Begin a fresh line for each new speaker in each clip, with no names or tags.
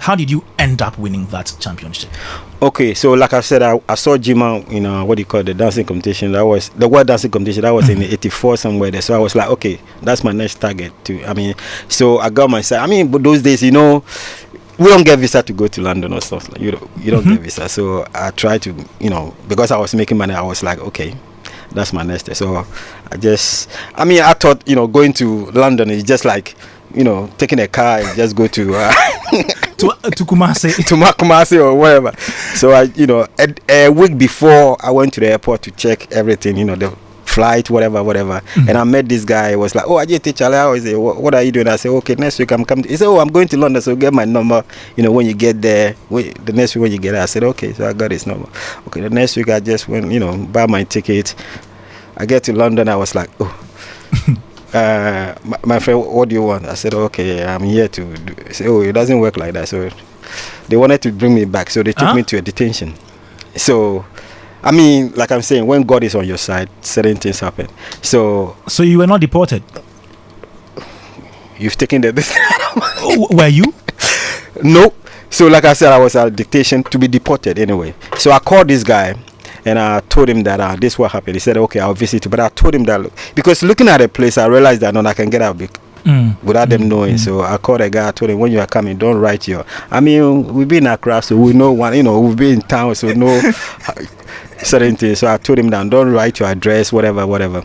How did you end up winning that championship?
Okay, so like I said, I saw Jima in what do you call the dancing competition. That was the world dancing competition. That was in '84 somewhere there. So I was like, okay, that's my next target too. I mean, so I got myself. I mean, but those days, we don't get visa to go to London or stuff. Like, you don't get visa. So I tried to, because I was making money, I was like, okay, that's my next step. So I thought, going to London is just like, taking a car and just go to
to Kumasi.
To Kumasi or whatever. So a week before I went to the airport to check everything, the flight, whatever. And I met this guy. Was like, oh, Adjetey Sowah, what are you doing? I said, okay, next week I'm coming. He said, oh, I'm going to London, so get my number. When you get there, the next week when you get there, I said, okay, so I got his number. Okay, the next week I just went, buy my ticket. I get to London, I was like, oh. My friend, what do you want? I said, okay, I'm here to do. Say, oh, it doesn't work like that. So they wanted to bring me back, so they took me to a detention. So like I'm saying, when God is on your side, certain things happen. So
you were not deported?
You've taken the
were you?
No. So like I said, I was at detention to be deported anyway. So I called this guy and I told him that this what happened. He said, okay, I'll visit you. But I told him that, because looking at the place, I realized that I can get out without them knowing. So I called a guy, I told him, when you are coming, don't write we've been in Accra, so we know we've been in town, so no certain things. So I told him that, don't write your address, whatever.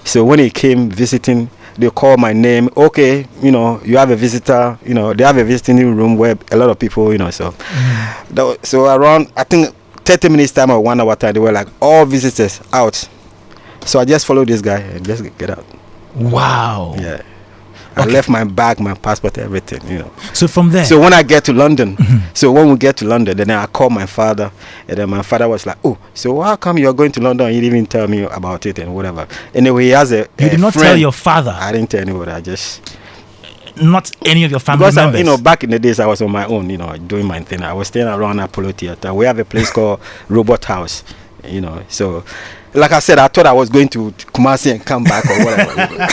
So when he came visiting, they called my name. Okay, you have a visitor. They have a visiting room where a lot of people, so around, I think, 30 minutes time or 1 hour time, they were like, all visitors out. So I just followed this guy and just get out.
Wow.
Yeah. I left my bag, my passport, everything,
So from there.
So when I get to London, so when we get to London, then I called my father, and then my father was like, oh, so how come you're going to London? He didn't even tell me about it and whatever. Anyway, he has a
You did not
friend.
tell your father?
I didn't tell anybody. I just...
Not any of your family members?
Because, back in the days, I was on my own, doing my thing. I was staying around Apollo Theater. We have a place called Robot House, So, like I said, I thought I was going to Kumasi and come back or whatever.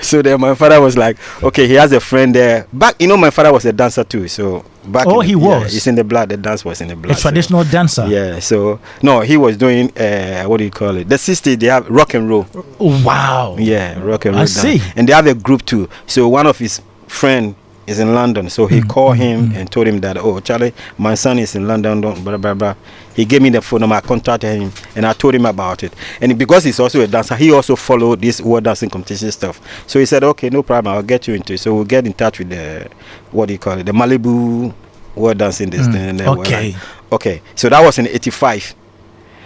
So then my father was like, okay, he has a friend there. Back, my father was a dancer too. So back.
Oh, he was.
Yeah, it's in the blood. The dance was in the blood.
A traditional dancer.
Yeah. So no, he was doing what do you call it? The 60s, they have rock and roll.
Wow.
Yeah, rock and roll.
I see.
And they have a group too. So one of his friend is in London, so he called him and told him that, oh, Charlie, my son is in London, blah blah blah. He gave me the phone number. I contacted him and I told him about it. And because he's also a dancer, he also followed this world dancing competition stuff. So he said, okay, no problem, I'll get you into it. So we'll get in touch with the the Malibu world dancing this thing. And then
okay.
Okay. So that was in '85.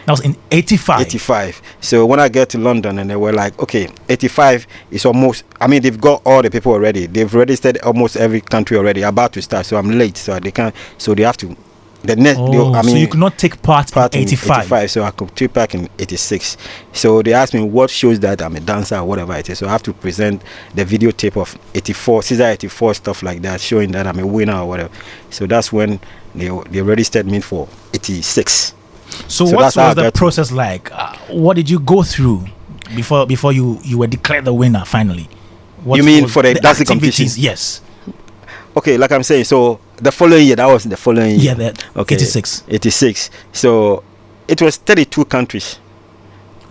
That was in 85.
85. So when I get to London, and they were like, okay, 85 is almost, they've got all the people already. They've registered almost every country already, about to start. So I'm late. So they can't, so they have to,
so you could not take part in 85.
So I could take part in 86. So they asked me what shows that I'm a dancer or whatever it is. So I have to present the videotape of 84, Caesar 84, stuff like that, showing that I'm a winner or whatever. So that's when they registered me for 86.
So what was the process like? What did you go through before you were declared the winner finally?
You mean for the dancing competition?
Yes.
Okay, like I'm saying, so the following year, that was the following year.
Yeah, okay. 86.
86. So it was 32 countries.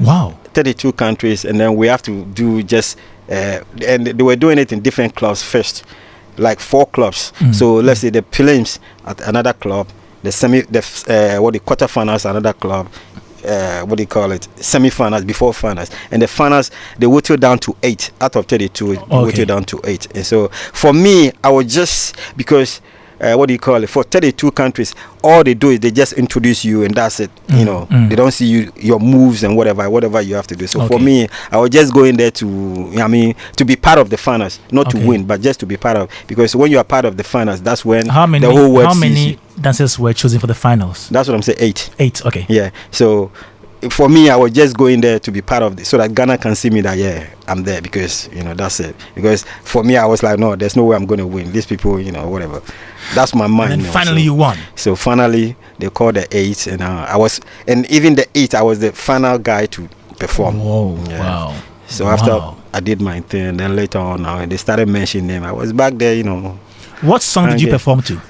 Wow.
32 countries, and then we have to do just, and they were doing it in different clubs first, like 4 clubs. So let's say the prelims at another club, the quarterfinals another club, semi-finals before finals, and the finals they whittled down to 8 out of 32. Whittled down to 8. And so for me, I was just, because for 32 countries, all they do is they just introduce you and that's it. They don't see your moves and whatever you have to do. So for me, I was just going there to be part of the finals, not to win, but just to be part of, because when you are part of the finals, that's when the whole world sees you.
Dancers were chosen for the finals?
That's what I'm saying, 8.
8, okay.
Yeah. So for me, I was just going there to be part of it, so that Ghana can see me that, yeah, I'm there, because, that's it. Because for me, I was like, no, there's no way I'm going to win. These people, whatever. That's my mind.
And then finally you won.
So finally, they called the 8, and even the 8, I was the final guy to perform.
Whoa,
yeah.
Wow.
So after I did my thing, and then later on, they started mentioning them. I was back there,
What song did you perform to?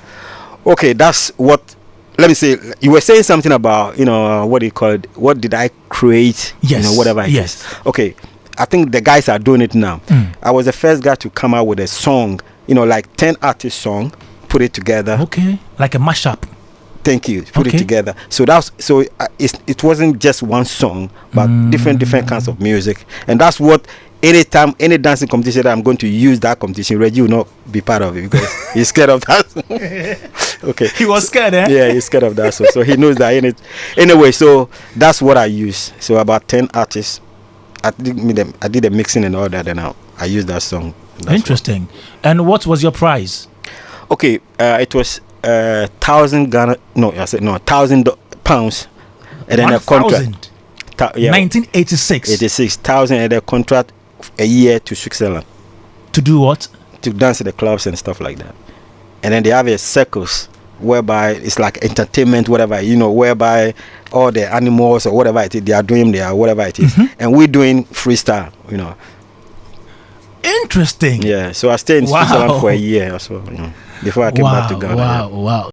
Okay, that's what. Let me say. You were saying something about what do you call it? What did I create?
Yes.
Whatever it is. Okay, I think the guys are doing it now. I was the first guy to come out with a song. Like 10 artist song, put it together.
Okay, like a mashup.
Thank you. Put it together. So it wasn't just one song, but different kinds of music, and that's what. Anytime, any dancing competition that I'm going to use that competition, Reggie will not be part of it because he's scared of that. Okay.
He was scared, eh?
Yeah, he's scared of that. So he knows that in it. Anyway, so that's what I use. So about 10 artists. I did the mixing and all that, and I used that song.
Interesting. And what was your prize?
Okay, it was 1,000 Ghana. No, I said no, 1,000 pounds, and then a contract.
1986.
86,000 and a contract a year to Switzerland.
To do what?
To dance at the clubs and stuff like that. And then they have a circus whereby it's like entertainment, whatever, whereby all the animals or whatever it is, they are doing there, whatever it is. And we're doing freestyle,
Interesting.
Yeah, so I stayed in Switzerland for a year or so, before I came back to Ghana.
Wow.